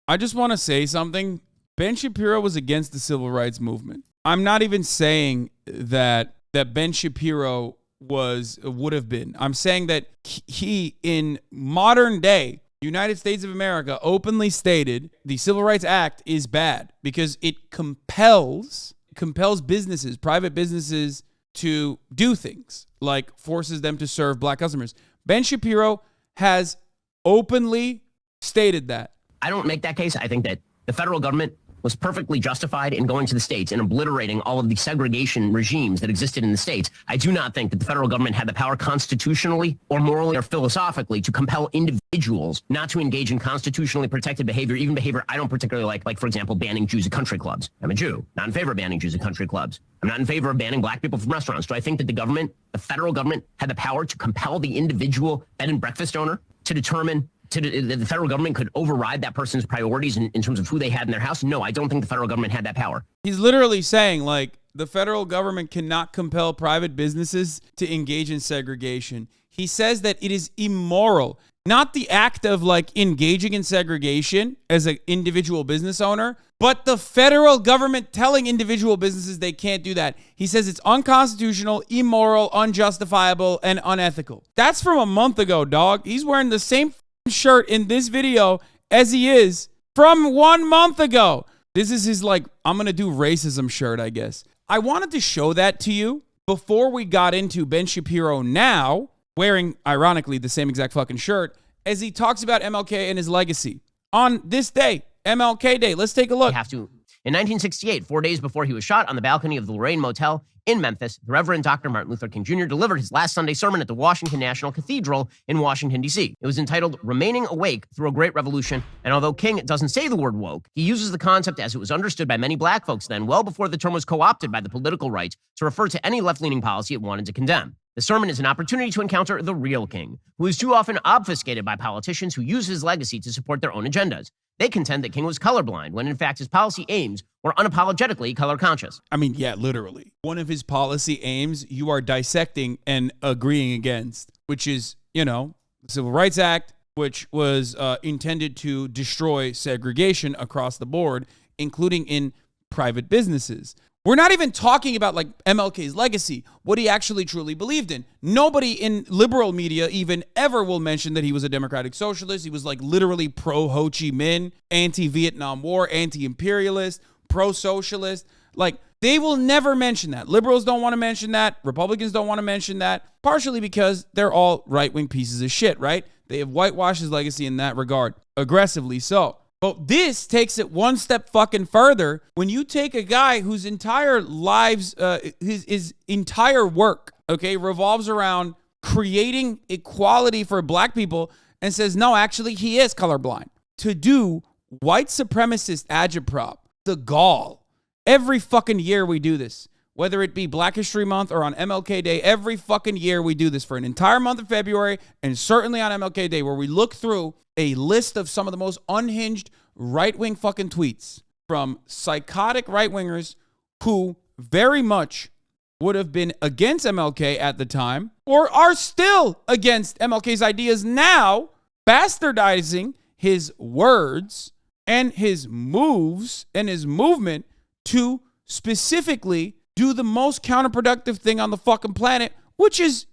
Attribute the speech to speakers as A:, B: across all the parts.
A: I just want to say something. Ben Shapiro was against the civil rights movement. I'm not even saying that Ben Shapiro would have been. I'm saying that he, in modern day United States of America, openly stated the Civil Rights Act is bad because it compels businesses, private businesses, to do things like forces them to serve black customers. Ben Shapiro has openly stated that.
B: I don't make that case. I think that the federal government was perfectly justified in going to the states and obliterating all of the segregation regimes that existed in the states. I do not think that the federal government had the power constitutionally or morally or philosophically to compel individuals not to engage in constitutionally protected behavior, even behavior I don't particularly like, for example, banning Jews at country clubs. I'm a Jew, not in favor of banning Jews at country clubs. I'm not in favor of banning black people from restaurants. Do I think that the federal government had the power to compel the individual bed and breakfast owner to determine the federal government could override that person's priorities in terms of who they had in their house? No, I don't think the federal government had that power.
A: He's literally saying, like, the federal government cannot compel private businesses to engage in segregation. He says that it is immoral, not the act of, like, engaging in segregation as an individual business owner, but the federal government telling individual businesses they can't do that. He says it's unconstitutional, immoral, unjustifiable, and unethical. That's from a month ago, dog. He's wearing the same shirt in this video as he is from 1 month ago. This is his, like, I'm gonna do racism shirt, I guess. I wanted to show that to you before we got into Ben Shapiro now wearing, ironically, the same exact fucking shirt as he talks about MLK and his legacy on this day, MLK Day. Let's take a look.
B: In 1968, 4 days before he was shot on the balcony of the Lorraine Motel in Memphis, the Reverend Dr. Martin Luther King Jr. delivered his last Sunday sermon at the Washington National Cathedral in Washington, D.C. It was entitled Remaining Awake Through a Great Revolution, and although King doesn't say the word woke, he uses the concept as it was understood by many black folks then, well before the term was co-opted by the political right to refer to any left-leaning policy it wanted to condemn. The sermon is an opportunity to encounter the real King, who is too often obfuscated by politicians who use his legacy to support their own agendas. They contend that King was colorblind, when in fact his policy aims were unapologetically color conscious.
A: I mean, yeah, literally. One of his policy aims you are dissecting and agreeing against, which is, the Civil Rights Act, which was intended to destroy segregation across the board, including in private businesses. We're not even talking about, like, MLK's legacy, what he actually truly believed in. Nobody in liberal media even ever will mention that he was a democratic socialist. He was, like, literally pro-Ho Chi Minh, anti-Vietnam War, anti-imperialist, pro-socialist. Like, they will never mention that. Liberals don't want to mention that. Republicans don't want to mention that, partially because they're all right-wing pieces of shit, right? They have whitewashed his legacy in that regard, aggressively so. But this takes it one step fucking further when you take a guy whose entire lives, his entire work, revolves around creating equality for black people and says, no, actually, he is colorblind. To do white supremacist agitprop, the gall. Every fucking year we do this. Whether it be Black History Month or on MLK Day, every fucking year we do this for an entire month of February and certainly on MLK Day, where we look through a list of some of the most unhinged right-wing fucking tweets from psychotic right-wingers who very much would have been against MLK at the time or are still against MLK's ideas now, bastardizing his words and his moves and his movement to specifically do the most counterproductive thing on the fucking planet, which is,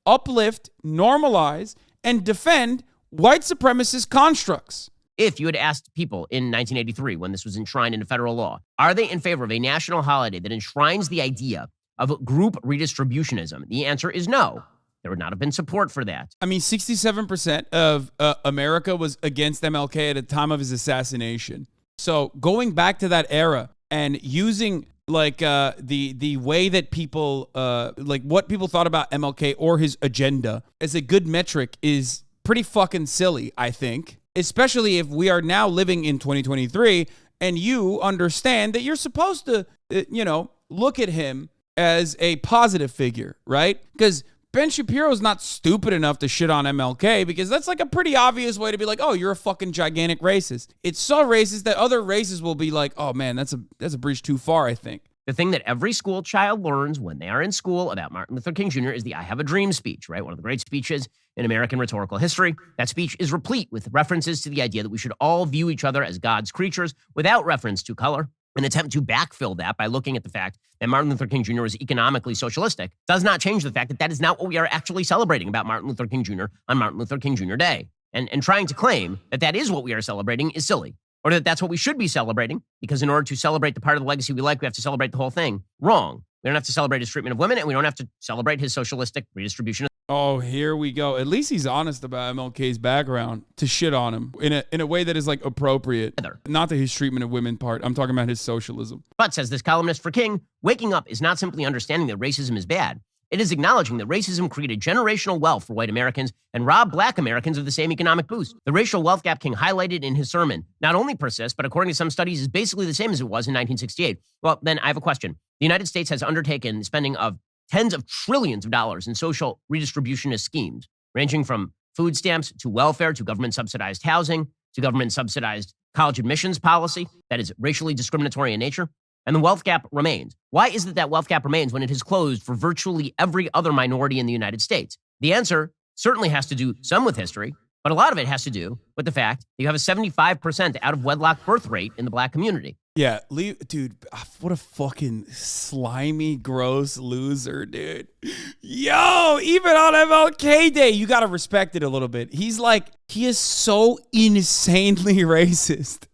A: uplift, normalize, and defend white supremacist constructs.
B: If you had asked people in 1983, when this was enshrined into federal law, are they in favor of a national holiday that enshrines the idea of group redistributionism? The answer is no. There would not have been support for that.
A: I mean, 67% of America was against MLK at the time of his assassination. So going back to that era and using the way that people, what people thought about MLK or his agenda as a good metric is pretty fucking silly, I think. Especially if we are now living in 2023 and you understand that you're supposed to, look at him as a positive figure, right? Because Ben Shapiro is not stupid enough to shit on MLK, because that's like a pretty obvious way to be like, oh, you're a fucking gigantic racist. It's so racist that other races will be like, oh man, that's a bridge too far, I think.
B: The thing that every school child learns when they are in school about Martin Luther King Jr. is the I Have a Dream speech, right? One of the great speeches in American rhetorical history. That speech is replete with references to the idea that we should all view each other as God's creatures without reference to color. An attempt to backfill that by looking at the fact that Martin Luther King Jr. was economically socialistic does not change the fact that that is not what we are actually celebrating about Martin Luther King Jr. on Martin Luther King Jr. Day. And trying to claim that that is what we are celebrating is silly. Or that that's what we should be celebrating, because in order to celebrate the part of the legacy we like, we have to celebrate the whole thing. Wrong. We don't have to celebrate his treatment of women, and we don't have to celebrate his socialistic redistribution.
A: Oh, here we go. At least he's honest about MLK's background to shit on him in a way that is like appropriate. Not the his treatment of women part. I'm talking about his socialism.
B: But, says this columnist for King, waking up is not simply understanding that racism is bad. It is acknowledging that racism created generational wealth for white Americans and robbed black Americans of the same economic boost. The racial wealth gap King highlighted in his sermon not only persists, but according to some studies is basically the same as it was in 1968. Well, then I have a question. The United States has undertaken spending of tens of trillions of dollars in social redistributionist schemes, ranging from food stamps to welfare to government-subsidized housing to government-subsidized college admissions policy that is racially discriminatory in nature. And the wealth gap remains. Why is it that wealth gap remains when it has closed for virtually every other minority in the United States? The answer certainly has to do some with history, but a lot of it has to do with the fact that you have a 75% out-of-wedlock birth rate in the black community.
A: Yeah, dude, what a fucking slimy, gross loser, dude. Yo, even on MLK Day, you got to respect it a little bit. He is so insanely racist.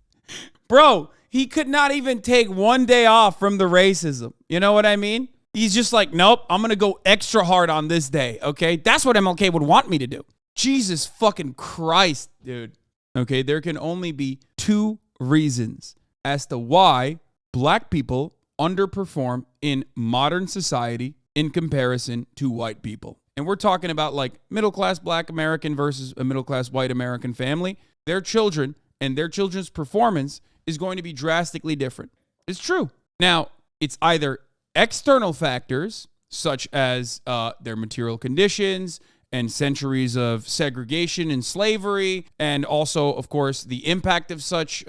A: Bro, he could not even take one day off from the racism. You know what I mean? He's just like, nope, I'm going to go extra hard on this day, okay? That's what MLK would want me to do. Jesus fucking Christ, dude. Okay, there can only be two reasons as to why black people underperform in modern society in comparison to white people. And we're talking about like middle-class black American versus a middle-class white American family. Their children and their children's performance is going to be drastically different. It's true. Now, it's either external factors, such as their material conditions and centuries of segregation and slavery, and also, of course, the impact of such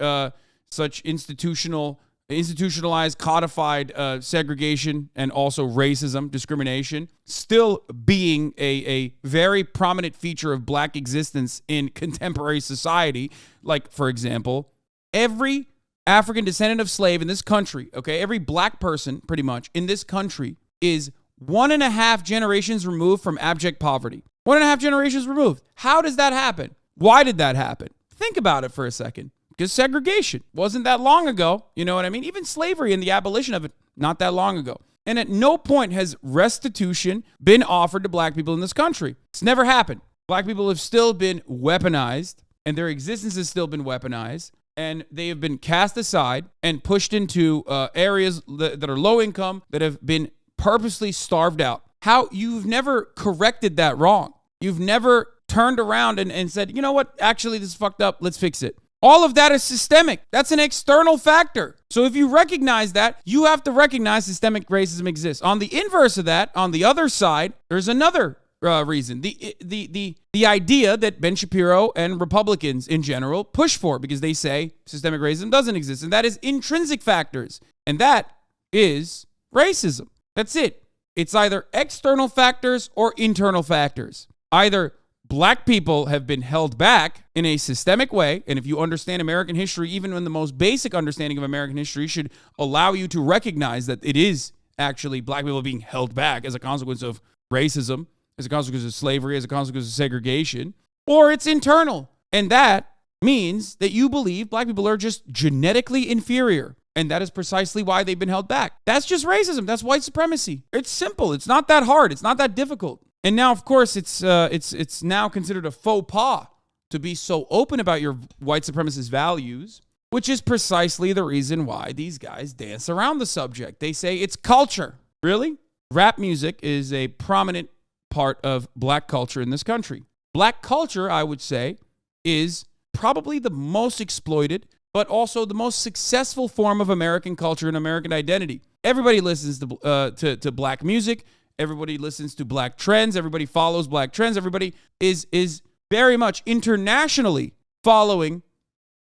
A: institutionalized, codified segregation and also racism, discrimination, still being a very prominent feature of black existence in contemporary society. Like, for example, every African descendant of slave in this country, okay, every black person pretty much in this country is 1.5 generations removed from abject poverty. 1.5 generations removed. How does that happen? Why did that happen? Think about it for a second. Because segregation wasn't that long ago. You know what I mean? Even slavery and the abolition of it, not that long ago. And at no point has restitution been offered to black people in this country. It's never happened. Black people have still been weaponized, and their existence has still been weaponized. And they have been cast aside and pushed into areas that are low income, that have been purposely starved out. How you've never corrected that wrong. You've never turned around and said, you know what, actually this is fucked up, let's fix it. All of that is systemic. That's an external factor. So if you recognize that, you have to recognize systemic racism exists. On the inverse of that, on the other side, there's another reason. The idea that Ben Shapiro and Republicans in general push for, because they say systemic racism doesn't exist, and that is intrinsic factors. And that is racism. That's it. It's either external factors or internal factors. Either black people have been held back in a systemic way, and if you understand American history, even when the most basic understanding of American history should allow you to recognize that it is actually black people being held back as a consequence of racism, as a consequence of slavery, as a consequence of segregation, or it's internal. And that means that you believe black people are just genetically inferior. And that is precisely why they've been held back. That's just racism. That's white supremacy. It's simple. It's not that hard. It's not that difficult. And now, of course, it's now considered a faux pas to be so open about your white supremacist values, which is precisely the reason why these guys dance around the subject. They say it's culture. Really? Rap music is a prominent part of black culture in this country. Black culture, I would say, is probably the most exploited, but also the most successful form of American culture and American identity. Everybody listens to black music. Everybody listens to black trends. Everybody follows black trends. Everybody is very much internationally following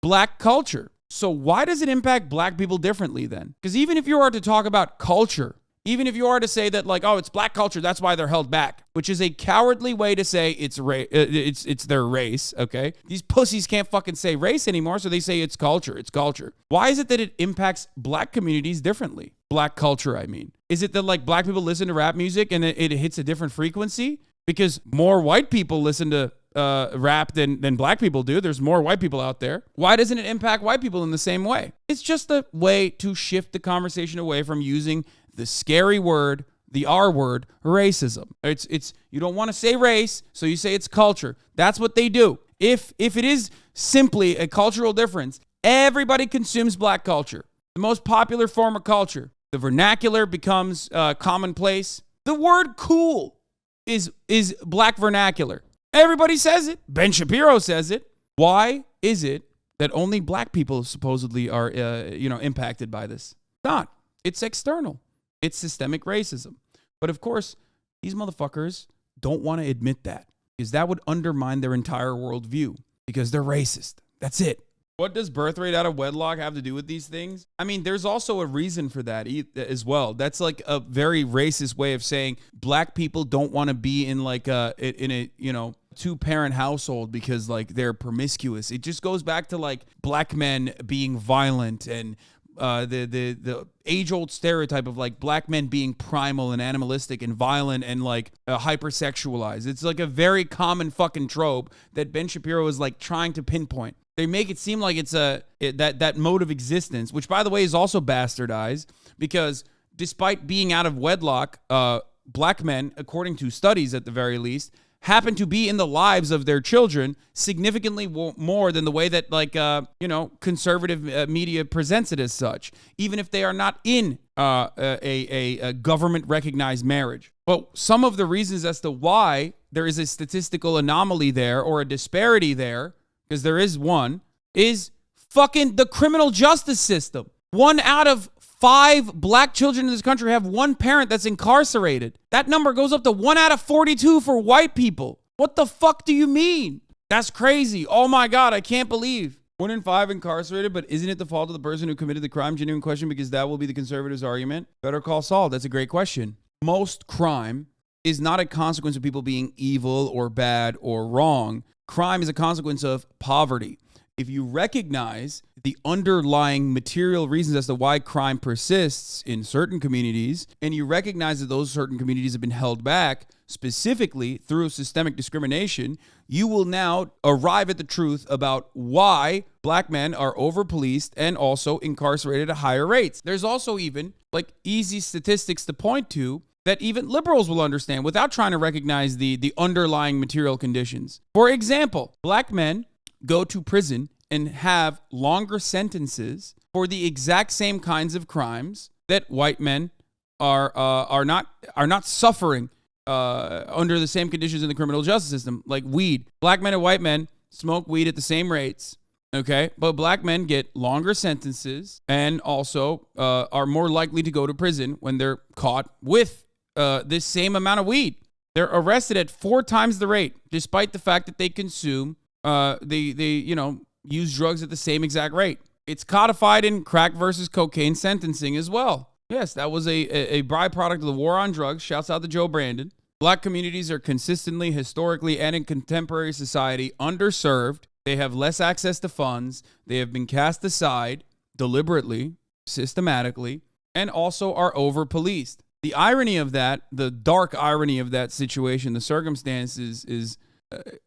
A: black culture. So why does it impact black people differently then? Because even if you are to talk about culture, even if you are to say that like, oh, it's black culture, that's why they're held back, which is a cowardly way to say it's their race, okay? These pussies can't fucking say race anymore, so they say it's culture, it's culture. Why is it that it impacts black communities differently? Black culture, I mean. Is it that like black people listen to rap music and it hits a different frequency? Because more white people listen to rap than black people do. There's more white people out there. Why doesn't it impact white people in the same way? It's just a way to shift the conversation away from using the scary word, the R word, racism. It's you don't want to say race, so you say it's culture. That's what they do. If it is simply a cultural difference, everybody consumes black culture. The most popular form of culture. The vernacular becomes commonplace. The word cool is black vernacular. Everybody says it. Ben Shapiro says it. Why is it that only black people supposedly are impacted by this? Not. It's external. It's systemic racism. But of course, these motherfuckers don't want to admit that because that would undermine their entire worldview because they're racist. That's it. What does birth rate out of wedlock have to do with these things? I mean, there's also a reason for that as well. That's like a very racist way of saying black people don't want to be in like a two-parent household because like they're promiscuous. It just goes back to like black men being violent and the age-old stereotype of like black men being primal and animalistic and violent and like hypersexualized. It's like a very common fucking trope that Ben Shapiro is like trying to pinpoint. They make it seem like it's that mode of existence, which by the way is also bastardized because despite being out of wedlock, black men, according to studies at the very least, happen to be in the lives of their children significantly more than the way that like conservative media presents it as such, even if they are not in a government recognized marriage. But some of the reasons as to why there is a statistical anomaly there or a disparity there, because there is one, is fucking the criminal justice system. 1 out of 5 black children in this country have one parent that's incarcerated. That number goes up to 1 out of 42 for white people. What the fuck do you mean? That's crazy. Oh my God, I can't believe. 1 in 5 incarcerated, but isn't it the fault of the person who committed the crime? Genuine question, because that will be the conservatives' argument. Better call Saul. That's a great question. Most crime is not a consequence of people being evil or bad or wrong. Crime is a consequence of poverty. If you recognize the underlying material reasons as to why crime persists in certain communities, and you recognize that those certain communities have been held back specifically through systemic discrimination, you will now arrive at the truth about why black men are over-policed and also incarcerated at higher rates. There's also even like easy statistics to point to that even liberals will understand without trying to recognize the underlying material conditions. For example, black men go to prison and have longer sentences for the exact same kinds of crimes that white men are not suffering under the same conditions in the criminal justice system, like weed. Black men and white men smoke weed at the same rates. Okay, but black men get longer sentences and also are more likely to go to prison when they're caught with this same amount of weed. They're arrested at 4 times the rate, despite the fact that they consume, use drugs at the same exact rate. It's codified in crack versus cocaine sentencing as well. Yes, that was a byproduct of the war on drugs. Shouts out to Joe Brandon. Black communities are consistently, historically, and in contemporary society underserved. They have less access to funds. They have been cast aside deliberately, systematically, and also are over-policed. The irony of that, the dark irony of that situation, the circumstances is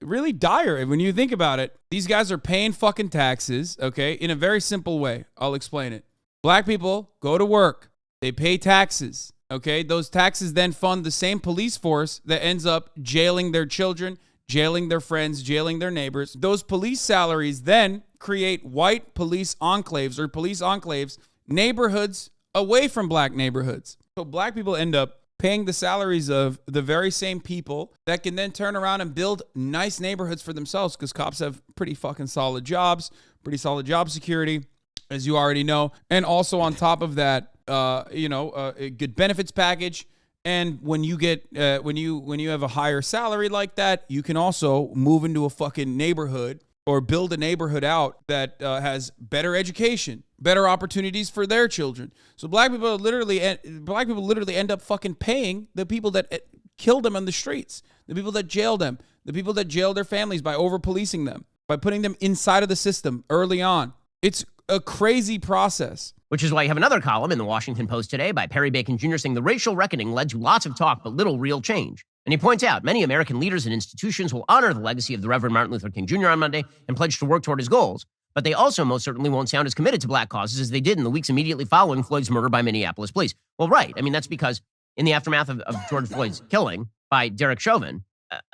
A: really dire. When you think about it, these guys are paying fucking taxes, okay, in a very simple way. I'll explain it. Black people go to work. They pay taxes, okay? Those taxes then fund the same police force that ends up jailing their children, jailing their friends, jailing their neighbors. Those police salaries then create white police enclaves, neighborhoods away from black neighborhoods. So black people end up paying the salaries of the very same people that can then turn around and build nice neighborhoods for themselves because cops have pretty fucking solid jobs, pretty solid job security, as you already know. And also on top of that, a good benefits package. And when you get when you have a higher salary like that, you can also move into a fucking neighborhood or build a neighborhood out that has better education, better opportunities for their children. So black people literally end up fucking paying the people that killed them on the streets, the people that jailed them, the people that jailed their families by over-policing them, by putting them inside of the system early on. It's a crazy process.
B: Which is why you have another column in the Washington Post today by Perry Bacon Jr. saying the racial reckoning led to lots of talk but little real change. And he points out many American leaders and institutions will honor the legacy of the Reverend Martin Luther King Jr. on Monday and pledge to work toward his goals. But they also most certainly won't sound as committed to black causes as they did in the weeks immediately following Floyd's murder by Minneapolis police. Well, right. I mean, that's because in the aftermath of George Floyd's killing by Derek Chauvin,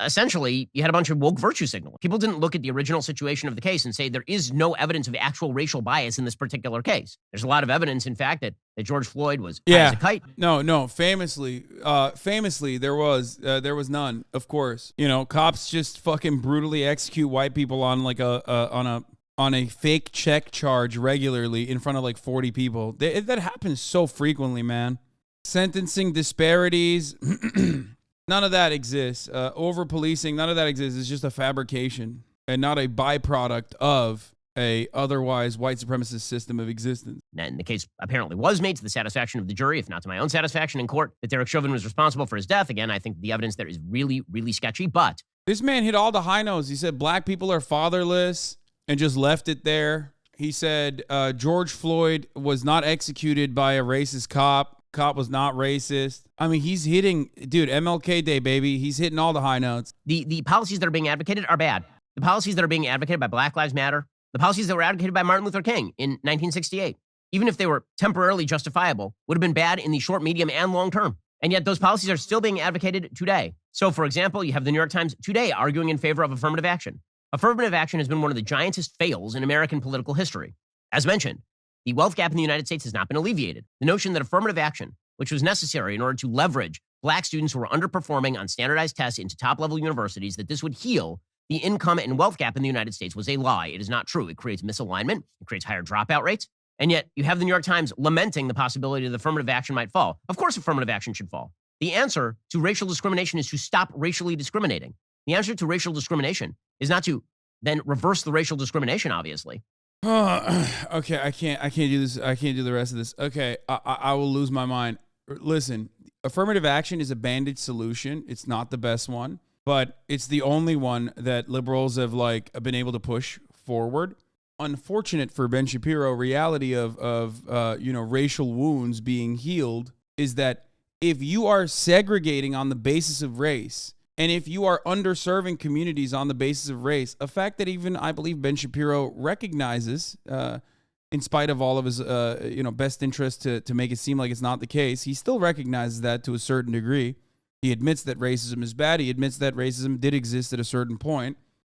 B: essentially, you had a bunch of woke virtue signaling. People didn't look at the original situation of the case and say there is no evidence of actual racial bias in this particular case. There's a lot of evidence, in fact, that George Floyd was high as a kite.
A: No. Famously, there was none. Of course, cops just fucking brutally execute white people on like on a fake check charge regularly in front of like 40 people. That happens so frequently, man. Sentencing disparities. None of that exists. Over-policing, none of that exists. It's just a fabrication and not a byproduct of a otherwise white supremacist system of existence.
B: And the case apparently was made to the satisfaction of the jury, if not to my own satisfaction in court, that Derek Chauvin was responsible for his death. Again, I think the evidence there is really, really sketchy, but...
A: This man hit all the high notes. He said black people are fatherless and just left it there. He said George Floyd was not executed by a racist cop. Cop was not racist. I mean, he's hitting, dude, MLK Day, baby. He's hitting all the high notes.
B: The policies that are being advocated are bad. The policies that are being advocated by Black Lives Matter, the policies that were advocated by Martin Luther King in 1968, even if they were temporarily justifiable, would have been bad in the short, medium, and long term. And yet those policies are still being advocated today. So, for example, you have the New York Times today arguing in favor of affirmative action. Affirmative action has been one of the giantest fails in American political history. As mentioned, the wealth gap in the United States has not been alleviated. The notion that affirmative action, which was necessary in order to leverage black students who were underperforming on standardized tests into top-level universities, that this would heal the income and wealth gap in the United States was a lie. It is not true. It creates misalignment. It creates higher dropout rates. And yet you have the New York Times lamenting the possibility that affirmative action might fall. Of course, affirmative action should fall. The answer to racial discrimination is to stop racially discriminating. The answer to racial discrimination is not to then reverse the racial discrimination, obviously.
A: Okay, I can't do this. I can't do the rest of this. Okay, I will lose my mind. Listen, affirmative action is a bandage solution. It's not the best one, but it's the only one that liberals have been able to push forward. Unfortunate for Ben Shapiro, reality of racial wounds being healed is that if you are segregating on the basis of race, and if you are underserving communities on the basis of race, a fact that even I believe Ben Shapiro recognizes, in spite of all of his best interest to make it seem like it's not the case, he still recognizes that to a certain degree. He admits that racism is bad. He admits that racism did exist at a certain point.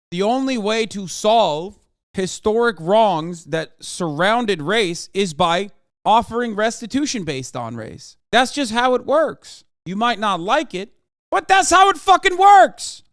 A: The only way to solve historic wrongs that surrounded race is by offering restitution based on race. That's just how it works. You might not like it, but that's how it fucking works.